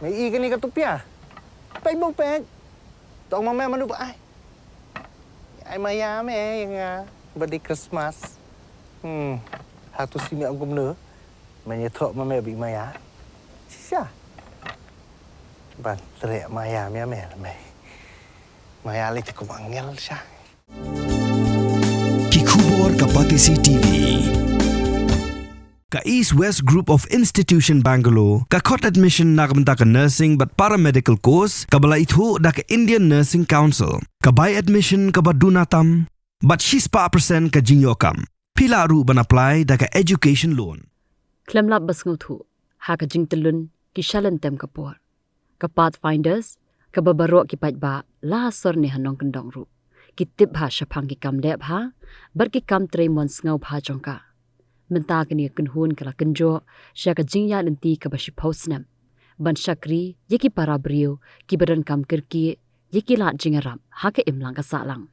Mày y cái này cái tụp à? Bánh bông bẹt. Tao mà mẹ mà núp ai? Ai mà ya mẹ yang birthday Christmas. Hatu si mẹ ông cũng nữa. Mày nhớ thọ mà mẹ bị maya. Sao? Bạn trẻ maya mẹ là mày. Maya lấy cũng angel sao? Kikubor Kapatisi TV. Ka East West Group of Institution Bangalore, ka khot admission nakamta ka nursing but paramedical course, ka bala ithu da ka Indian Nursing Council, ka buy admission ka badunatam, but 6% ka jinyokam. Pila ru ban apply da ka education loan. Klemlap basnguthu, ha ka jingtelun ki shalentem kapor. Ka Pathfinders, ka babaro ki paitba la sor ni hanong kendong ru. Ki tip ha shapang ki kam lep ha, bar ki kam tre mon ngau pha jongka. Menta kini kunhun kala kenjo sya ka jingya lenti ka bashi postnam ban shakri yeki para brio ki badan kam kirki yeki la jingaram ha ka imlang ka salang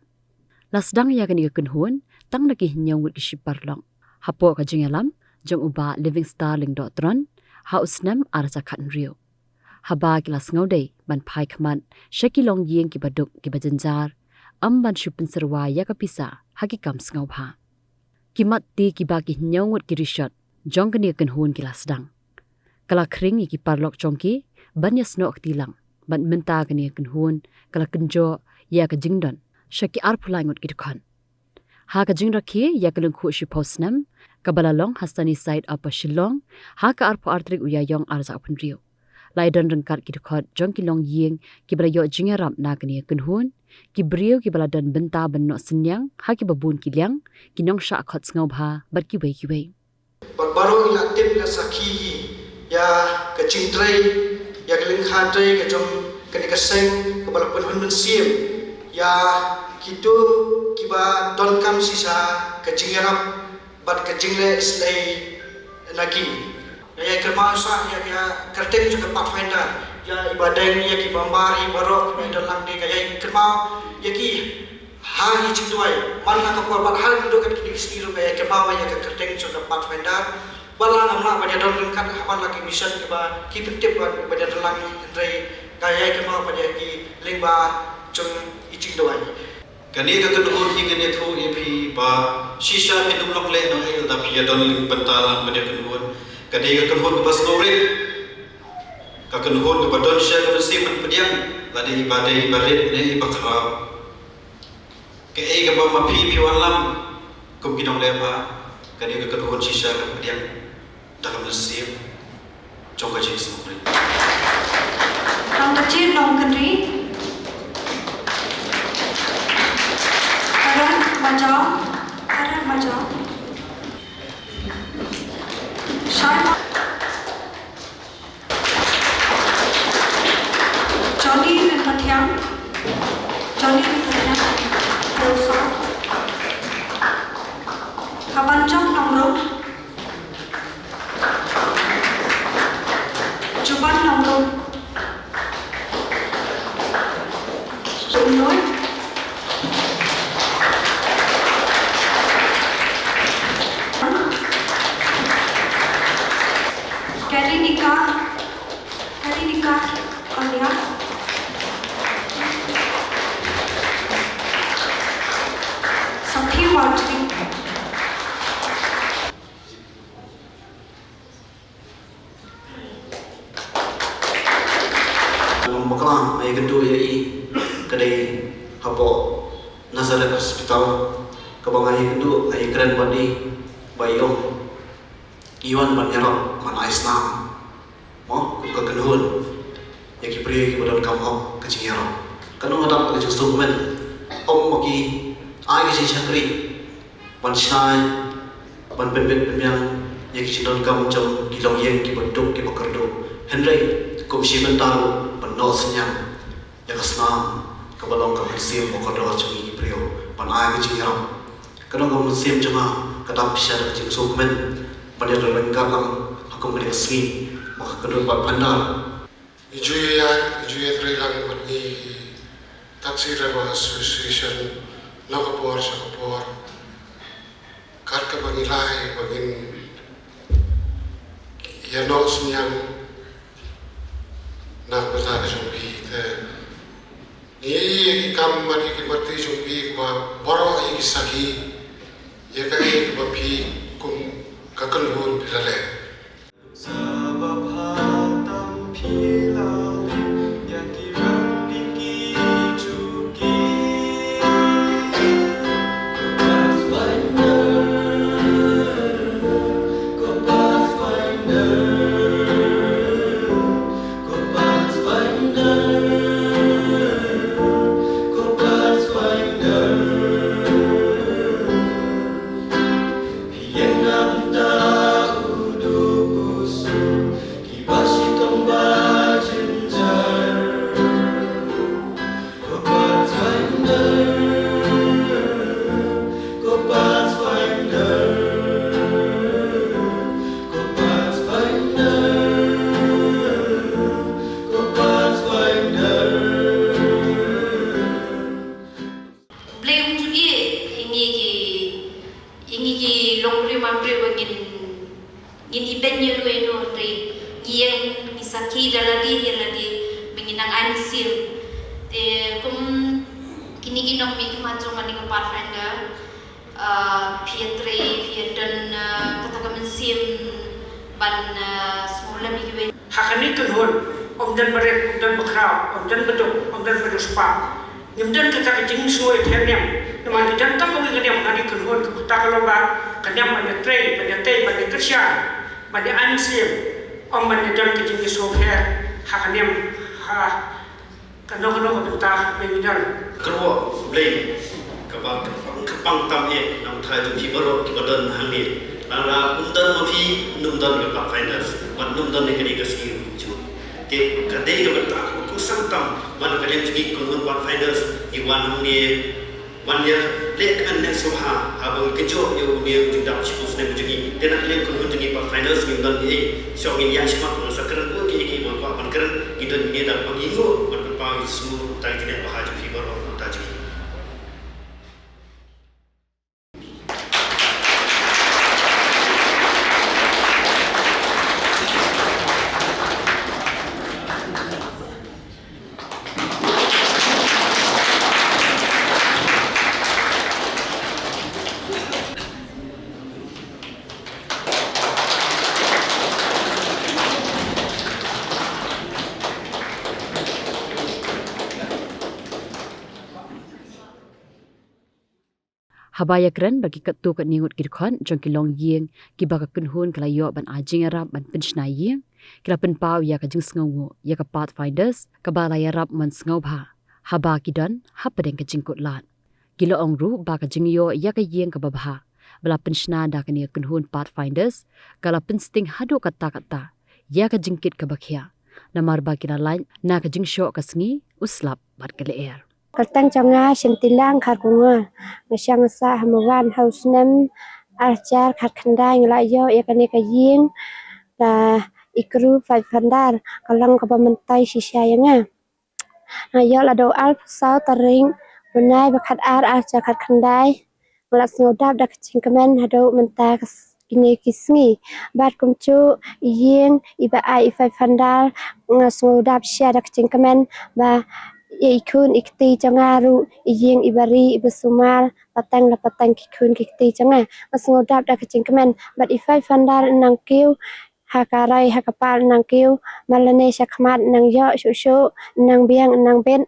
lasdang ya kini kunhun tang na ki nyong ki shiparlong hapo ka jingalam jong uba living starling.tron ha usnam archa khan rio haba ki las ngode ban phai khman shaki long yeng ki baduk ki bajanjar ban shupin serwa ya ka pisa ha ki kam ngau pha kimat ti kiba ki Ngut ki Rishot jong kani kan hun ki lasdang kala khring ki parlok chongki banyas no Kylleng ban menta kani kan hun kala kenjo ya ka jingdon shaki arphulai ngot ki khan ha ka jing rakhi ya kalung khu shi postnam kabala long hastani side up shillong ha ka arpho artrik uya yong arza phunrio lai don rang kat ki khot jong ki long Ïing ki bala yo jingaram na kani kan hun ki brio ki bala dan benta ban no sinyang ha ki babun ki liang ki nong sha khot ngau bha bar ki wei baro ila tip la sakhi ya ka chingtrei ya ka ling khantrei ka jong ka ni ka seng ka bala pun hun siem ya kitu ki ba don kam sisa ka jingaram bat ka jingle slay lagi ya kerma sa ya kerteng juga Pathfinder ya ibadeng ya ki bambar ibaro ki dalam de kaya kerma ya ki ha hi chituai man la ka por bat hal ndo ka ki skill kaya kerma ya ka kerteng juga Pathfinder bala amla ba don kan haban la ki mission ki ba ki pitip ba dalam ndrei kaya kerma ba ki lingba chung iching doai kani ka kedua hi kene thu ep ba shisha minum lok le no el da pia don bentalan ba kedua kani ka kedua bas ngore ka kedua ka badon sha ka siman pediang ladi badai barit ne bakra ke e ka ba mapi piwan lam kum kinong le ba kani ka kedua shisha ka pediang da ka sim chong ka jis ngore ang kecil long kendri Karan majau Sharma Johnny Pathiam Dosa Kabanjong Nomro Juban Nomro Sunoi Kalika Alia Sakhi Watri Maklang ay kedua i kedai hapo Nazareth Hospital kabang ay kedua ay keren badi bayong iwan banyarap man Islam mo ka kenhun ya ki pri ki bodon kam hok ka chingero kanu ngadap ka jung men om maki ai ki chakri ban shai ban ben yang ya ki chidon kam jom ki long Ïing ki boduk ki bakardo henry kom shi mental ban no senyam ya kasna ka balong ka sim mo kodo chungi ki prio ban ai ki chingero kanu kom sim jama kadap sha ka jung men ban ya ron kam hakum ni sgi maka kedua Pathfinder Ijuyat Thailand bagi taksi driver association lokapor sakapor karka bagi lai bagi yanos yang nak bertanya jumpi te ni kam mari ki berti jumpi kwa boro ai sagi ya kai kwa pi kum kakal hul bilale Ini benyo no tri Ïing misaki daladi benginang ansim te kum kini ginom mi macam mani ke Pathfinder Pietri kata mensim ban semula mi gue hakani kenhun dan beret dan bekrau dan beduk dan beduspa nyemdan kata kecing suai ternyam teman dan tak boleh kenyam ngadi kenhun kata kalau kenyam banyak tray banyak teh banyak kerja banyak ansim banyak dan kecing suai hakaniam kanong betah bengidan kerwa blay kepang tamye nam thai tu pi baro ki badan hangi la undan ma pi numdan ke Pathfinder ban numdan ne kini kasi ju ke kadai ke betah ku santam ban kadai tu kun Pathfinder iwan hangi wan ya le kan ne soha abang kejo yo ni judap chipus ne bujugi tenak le kun tu ni Pathfinder numdan ni shongin ya chima ku sakran ku ki ma ban keren gidan ni da pagigo ban pa semua tai tidak bahaju pi baro taji Habaya keren bagi ketu kat Ngut kirkon jong Kylleng Ïing ki baka kunhun kala yo ban ajing arab ban Pynshna Ïing kila penpau ya ka jing sngawu ya ka Pathfinders ka bala ya rab man sngaw bha haba kidan hapadeng ka jingkut lat kilo ongru ba ka jing yo ya ka Ïing ka babha bala Pynshna da ka ni kunhun Pathfinders kala pensting hadu kata ya ka jingkit ka bakhya namar ba kila lain na ka jing sho ka sngi uslap bat kale air Kaltang changa shintilang kharkunga ngasang sa hamawan hausnem archar kharkhandai nglayo yakane ka Ïing la ikru Pathfinder kalang ka pamantai sisayanga ngayo la do alp sau taring bunai bakhat archar kharkhandai nglas ngodap dak cingkemen hado menta kini kisngi bat kumcu Ïing iba ai Pathfinder ngas ngodap sia dak cingkemen ba ikun ikti changaru Ïing ibari ibasumal patang la patang kikun kikti changa ngasngodap da kecingkemen bat Pathfinder nang kiu hakarai hakapal nang kiu malane sakmat nang yo shushu nang biang nang ben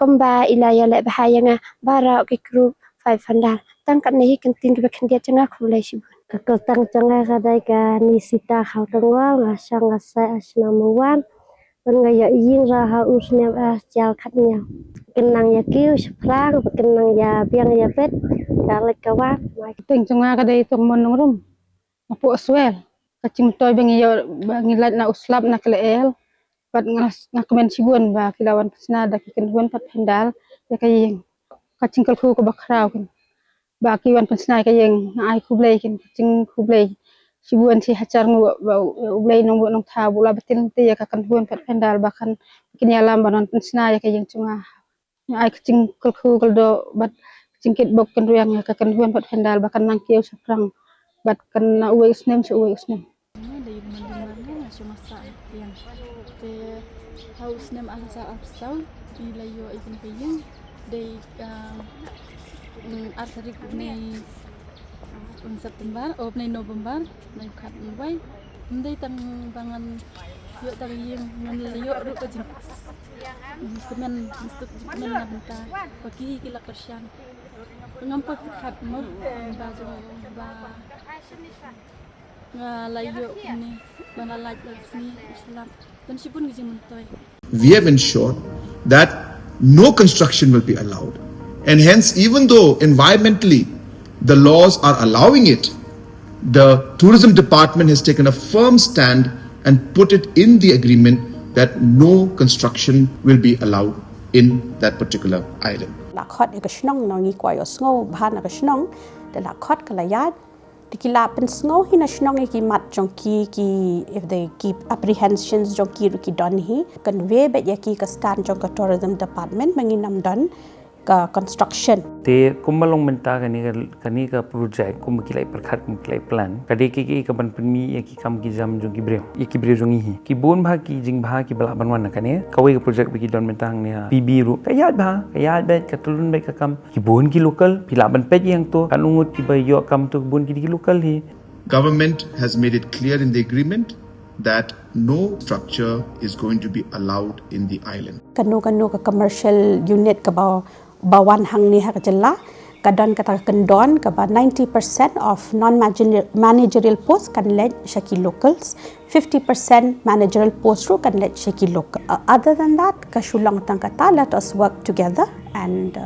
komba ilaya le bahayanga bara kikru Pathfinder tangkat nahi kenting kebakendia changa khulai sibun kakotang changa kadai ka nisita khawtangwa ngasang ngasai asnamuwan ngaya Ïing raha usnya jal khatnya kenang ya kiu sprang kenang ya biang ya bet dalek kawan ting chunga kadai tong monongrum apo aswel kacing toy bangi lat na uslap na kleel pat ngakemen sibun ba kilawan Pynshna da kikenhuan Pathfinder ya ka Ïing kacing kalku ko bakrau kin ba kiwan Pynshna ka Ïing ai kublai kin kacing kublai sibuan si hacar ngu ublay nong tha bula betil te ya kakan huan Pathfinder bahkan kinyalam banon Pynshna ya ka Ïing chunga ai kacing kalku kaldo bat cingkit bok kan ruyang ya kakan huan Pathfinder bahkan nang kieu saprang bat kan uwe usnem. haus nem asa absau nilai yo ikan kayeng dari artarik ni September ni November ni kat mai ndai tang bangan yo tang yang nilai yo ru ka jing kemen untuk kemen nabenta pagi kila kersian pengampak kat mo baju ba ngalai yo ni banalai sini Islam dan sipun gijing mentoy. We have ensured that no construction will be allowed, and hence even though environmentally the laws are allowing it, the tourism department has taken a firm stand and put it in the agreement that no construction will be allowed in that particular island. Lakot e kashnong no ngi kwayo sngo bahana kashnong de lakot kalayat dikila pen sngo hina shnong e ki mat jongki ki if they keep apprehensions jongki ru ki don hi convey bet yaki ka stand jong ka tourism department manginam don ka construction te kumalong menta kani ka project kum kilai perkhat kum kilai plan kade ki ka ban penmi ki kam ki jam jong ki breu jong hi ki bon bha ki jing bha ki bala ban wan kane kawai ka project bi ki don mentang ne pb ru kayat bet ka tulun bet ka kam ki bon ki local pila ban pet yang to kan ungut ki bay yo kam to bon ki local hi. Government has made it clear in the agreement that no structure is going to be allowed in the island. Kanu ka commercial unit ka bawan hang ni ha kajalla kadon kata kendon ka 90% of non-managerial posts kan let shaki locals, 50% managerial posts ru kan let shaki local. Other than that ka shulang tang kata let us work together and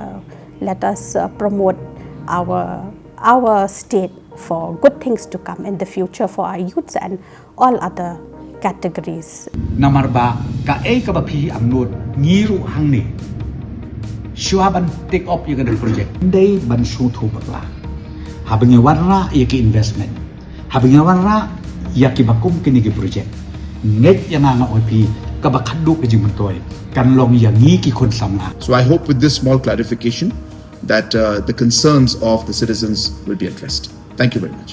let us promote our state for good things to come in the future for our youths and all other categories. Namar ba ka ka ba phi amnot ngiru hang ni Shuaban take up yung project. Day ban shoot ho bakla. Habang yung warra yaki investment. Habang yung warra yaki bakum kini ki project. Net yang nga opi kabakaddo ki jimuntoy. Kanlong yang ki kon samna. So I hope with this small clarification that the concerns of the citizens will be addressed. Thank you very much.